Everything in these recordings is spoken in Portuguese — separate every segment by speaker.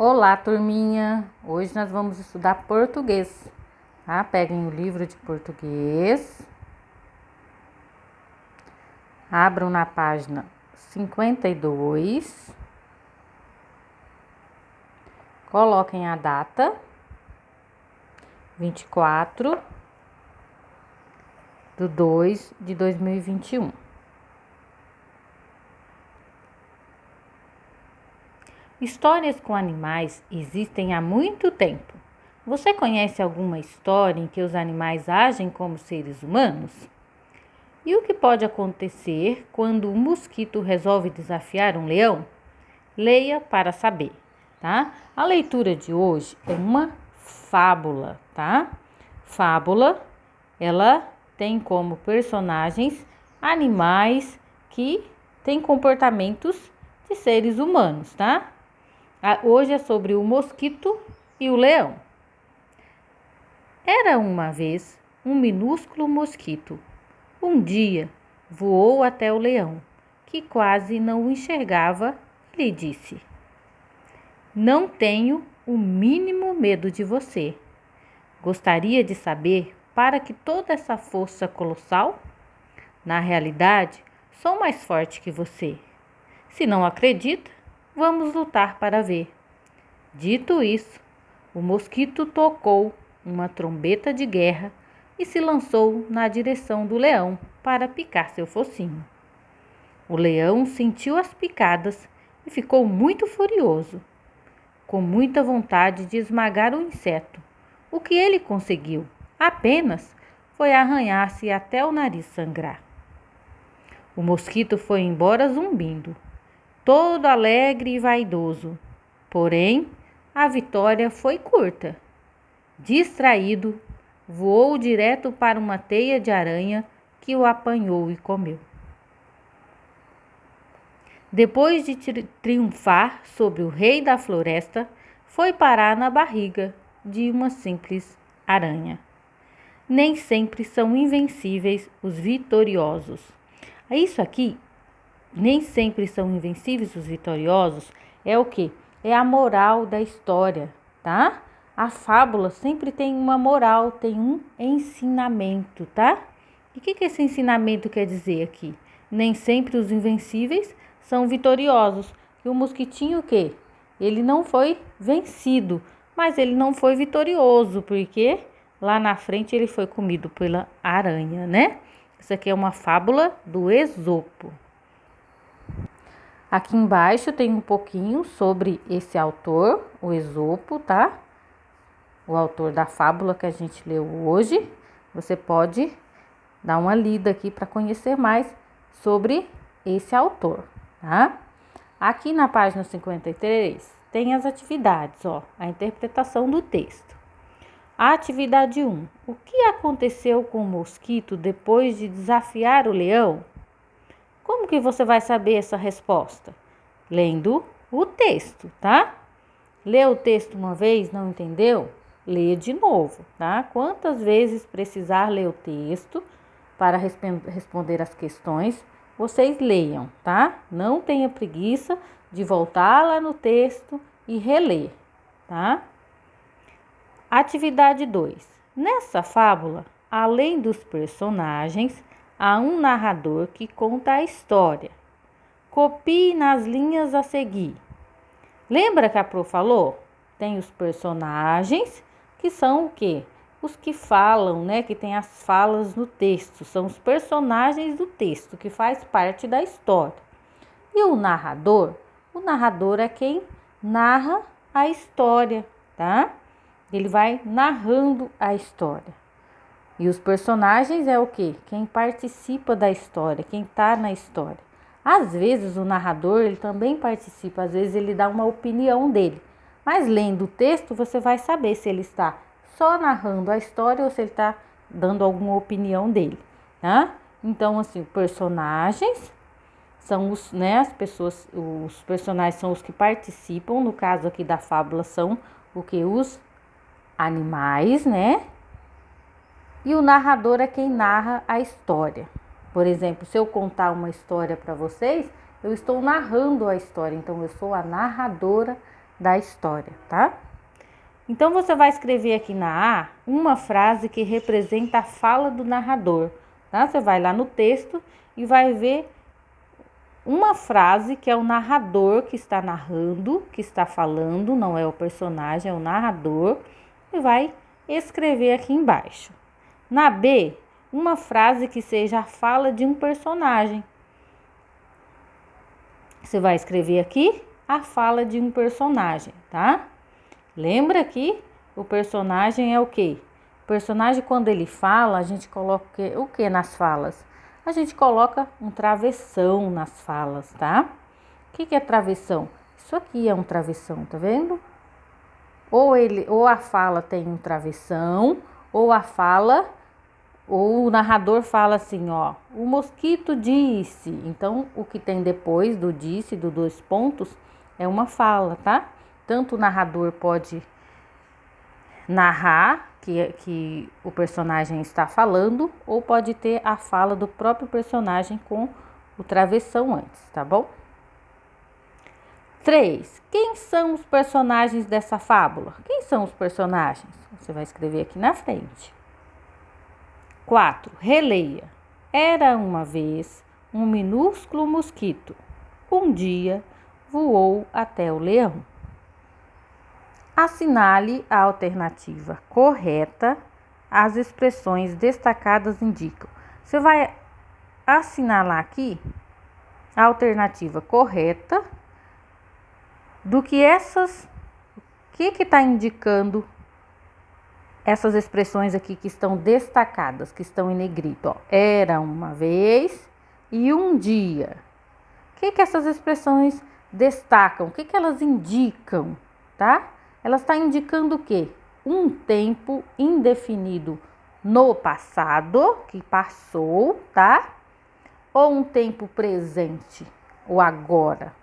Speaker 1: Olá, turminha! Hoje nós vamos estudar português, tá? Peguem o livro de português, abram na página 52, coloquem a data, 24/2/2021. Histórias com animais existem há muito tempo. Você conhece alguma história em que os animais agem como seres humanos? E o que pode acontecer quando um mosquito resolve desafiar um leão? Leia para saber, tá? A leitura de hoje é uma fábula, tá? Fábula, ela tem como personagens animais que têm comportamentos de seres humanos, tá? Hoje é sobre o mosquito e o leão. Era uma vez um minúsculo mosquito. Um dia voou até o leão, que quase não o enxergava, e lhe disse: "Não tenho o mínimo medo de você. Gostaria de saber para que toda essa força colossal? Na realidade, sou mais forte que você. Se não acredita, vamos lutar para ver." Dito isso, o mosquito tocou uma trombeta de guerra e se lançou na direção do leão para picar seu focinho. O leão sentiu as picadas e ficou muito furioso, com muita vontade de esmagar o inseto. O que ele conseguiu apenas foi arranhar-se até o nariz sangrar. O mosquito foi embora zumbindo, todo alegre e vaidoso. Porém, a vitória foi curta. Distraído, voou direto para uma teia de aranha que o apanhou e comeu. Depois de triunfar sobre o rei da floresta, foi parar na barriga de uma simples aranha. Nem sempre são invencíveis os vitoriosos. Isso aqui, nem sempre são invencíveis os vitoriosos, é o quê? É a moral da história, tá? A fábula sempre tem uma moral, tem um ensinamento, tá? E o que esse ensinamento quer dizer aqui? Nem sempre os invencíveis são vitoriosos. E o mosquitinho o quê? Ele não foi vencido, mas ele não foi vitorioso, porque lá na frente ele foi comido pela aranha, né? Isso aqui é uma fábula do Esopo. Aqui embaixo tem um pouquinho sobre esse autor, o Esopo, tá? O autor da fábula que a gente leu hoje. Você pode dar uma lida aqui para conhecer mais sobre esse autor, tá? Aqui na página 53 tem as atividades, ó, a interpretação do texto. A atividade 1. O que aconteceu com o mosquito depois de desafiar o leão? Como que você vai saber essa resposta? Lendo o texto, tá? Leu o texto uma vez, não entendeu? Lê de novo, tá? Quantas vezes precisar ler o texto para responder as questões, vocês leiam, tá? Não tenha preguiça de voltar lá no texto e reler, tá? Atividade 2. Nessa fábula, além dos personagens, há um narrador que conta a história. Copie nas linhas a seguir. Lembra que a Pro falou? Tem os personagens, que são o quê? Os que falam, né? Que tem as falas no texto. São os personagens do texto, que faz parte da história. E o narrador é quem narra a história, tá? Ele vai narrando a história. E os personagens é o quê? Quem participa da história, quem tá na história. Às vezes o narrador, ele também participa, às vezes ele dá uma opinião dele. Mas lendo o texto, você vai saber se ele está só narrando a história ou se ele está dando alguma opinião dele, tá? Então, assim, personagens são os, né, as pessoas, os personagens são os que participam, no caso aqui da fábula são o que? Os animais, né? E o narrador é quem narra a história. Por exemplo, se eu contar uma história para vocês, eu estou narrando a história, então eu sou a narradora da história, tá? Então, você vai escrever aqui na A uma frase que representa a fala do narrador, tá? Você vai lá no texto e vai ver uma frase que é o narrador que está narrando, que está falando, não é o personagem, é o narrador, e vai escrever aqui embaixo. Na B, uma frase que seja a fala de um personagem. Você vai escrever aqui a fala de um personagem, tá? Lembra que o personagem é o quê? O personagem, quando ele fala, a gente coloca o que nas falas? A gente coloca um travessão nas falas, tá? O que é travessão? Isso aqui é um travessão, tá vendo? Ou a fala tem um travessão, ou o narrador fala assim, ó, o mosquito disse. Então, o que tem depois do disse, do 2 pontos, é uma fala, tá? Tanto o narrador pode narrar que o personagem está falando, ou pode ter a fala do próprio personagem com o travessão antes, tá bom? 3. Quem são os personagens dessa fábula? Quem são os personagens? Você vai escrever aqui na frente. 4. Releia. Era uma vez um minúsculo mosquito. Um dia voou até o leão. Assinale a alternativa correta. As expressões destacadas indicam. Você vai assinalar aqui a alternativa correta do que que está indicando essas expressões aqui que estão destacadas, que estão em negrito. Ó. Era uma vez e um dia. O que essas expressões destacam? O que elas indicam, tá? Elas estão indicando o quê? Um tempo indefinido no passado, que passou, tá? Ou um tempo presente, o agora.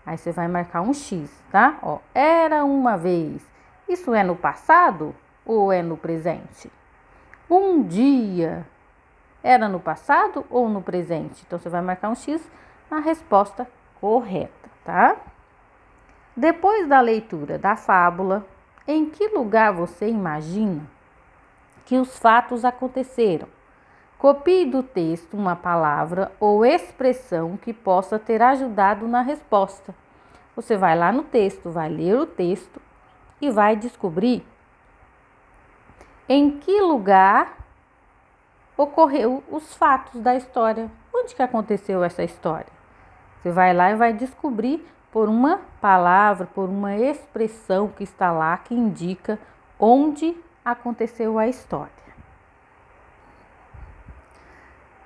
Speaker 1: Aí você vai marcar um X, tá? Ó, era uma vez. Isso é no passado ou é no presente? Um dia. Era no passado ou no presente? Então, você vai marcar um X na resposta correta, tá? Depois da leitura da fábula, em que lugar você imagina que os fatos aconteceram? Copie do texto uma palavra ou expressão que possa ter ajudado na resposta. Você vai lá no texto, vai ler o texto e vai descobrir em que lugar ocorreu os fatos da história. Onde que aconteceu essa história? Você vai lá e vai descobrir por uma palavra, por uma expressão que está lá, que indica onde aconteceu a história.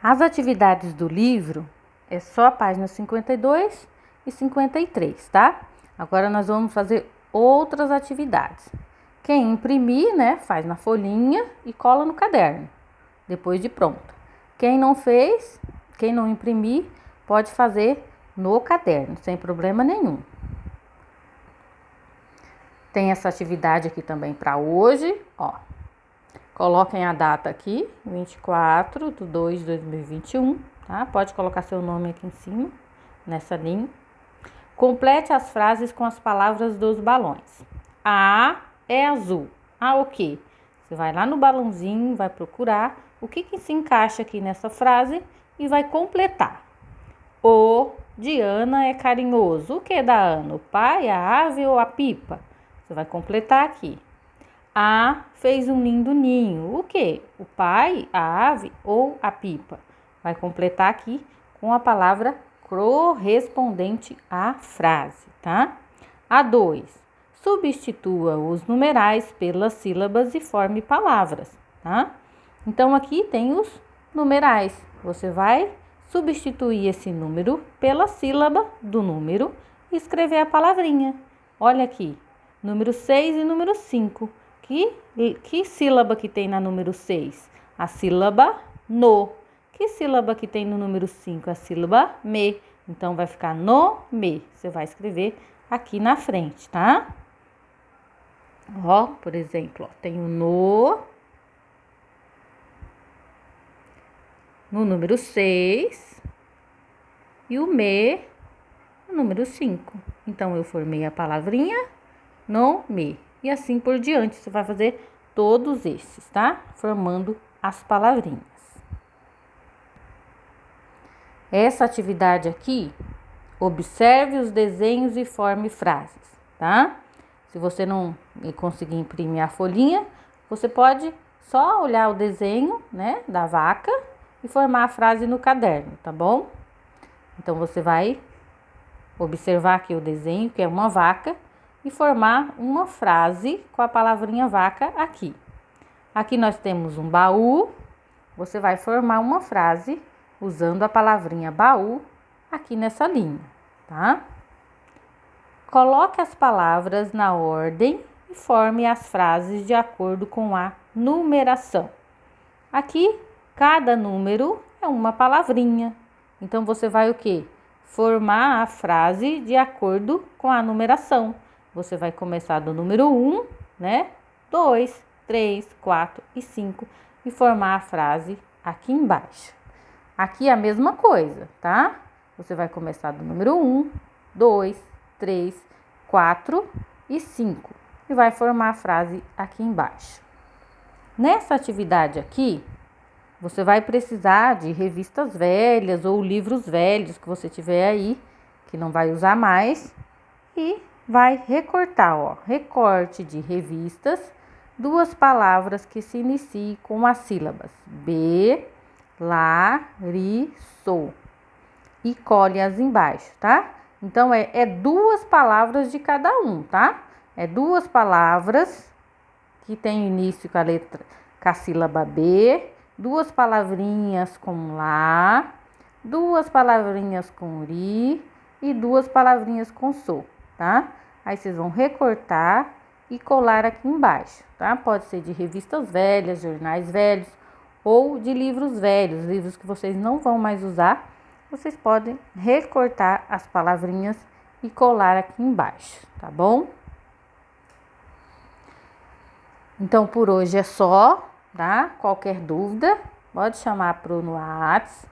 Speaker 1: As atividades do livro é só a página 52 e 53, tá? Agora nós vamos fazer outras atividades. Quem imprimir, né, faz na folhinha e cola no caderno, depois de pronto. Quem não fez, quem não imprimir, pode fazer no caderno, sem problema nenhum. Tem essa atividade aqui também para hoje, ó. Coloquem a data aqui, 24/2/2021, tá? Pode colocar seu nome aqui em cima, nessa linha. Complete as frases com as palavras dos balões. A é azul. A o quê? Você vai lá no balãozinho, vai procurar o que se encaixa aqui nessa frase e vai completar. O de Ana é carinhoso. O que é da Ana? O pai, a ave ou a pipa? Você vai completar aqui. A fez um lindo ninho. O que? O pai, a ave ou a pipa? Vai completar aqui com a palavra correspondente à frase, tá? A2. Substitua os numerais pelas sílabas e forme palavras, tá? Então, aqui tem os numerais. Você vai substituir esse número pela sílaba do número e escrever a palavrinha. Olha aqui, número 6 e número 5. Que sílaba que tem na número 6? A sílaba no. Que sílaba que tem no número 5? A sílaba me. Então, vai ficar no me. Você vai escrever aqui na frente, tá? Ó, por exemplo, ó, tem o no número 6 e o me no número 5. Então, eu formei a palavrinha nome. E assim por diante. Você vai fazer todos esses, tá? Formando as palavrinhas. Essa atividade aqui, observe os desenhos e forme frases, tá? Se você não conseguir imprimir a folhinha, você pode só olhar o desenho, né, da vaca e formar a frase no caderno, tá bom? Então, você vai observar aqui o desenho, que é uma vaca, e formar uma frase com a palavrinha vaca aqui. Aqui nós temos um baú, você vai formar uma frase usando a palavrinha baú aqui nessa linha, tá? Coloque as palavras na ordem e forme as frases de acordo com a numeração. Aqui, cada número é uma palavrinha. Então, você vai o quê? Formar a frase de acordo com a numeração. Você vai começar do número 1, né? 2, 3, 4 e 5 e formar a frase aqui embaixo. Aqui é a mesma coisa, tá? Você vai começar do número 1, 2, 3, 4 e 5 e vai formar a frase aqui embaixo. Nessa atividade aqui, você vai precisar de revistas velhas ou livros velhos que você tiver aí, que não vai usar mais, e vai recortar, ó, recorte de revistas, 2 palavras que se iniciam com as sílabas B, lá, ri, sou. E cole as embaixo, tá? Então, é 2 palavras de cada um, tá? É 2 palavras que tem início com a sílaba B, 2 palavrinhas com lá, 2 palavrinhas com ri e 2 palavrinhas com sou, tá? Aí vocês vão recortar e colar aqui embaixo, tá? Pode ser de revistas velhas, jornais velhos ou de livros velhos, livros que vocês não vão mais usar. Vocês podem recortar as palavrinhas e colar aqui embaixo, tá bom? Então, por hoje é só, tá? Qualquer dúvida, pode chamar no WhatsApp.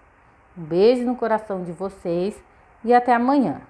Speaker 1: Um beijo no coração de vocês e até amanhã.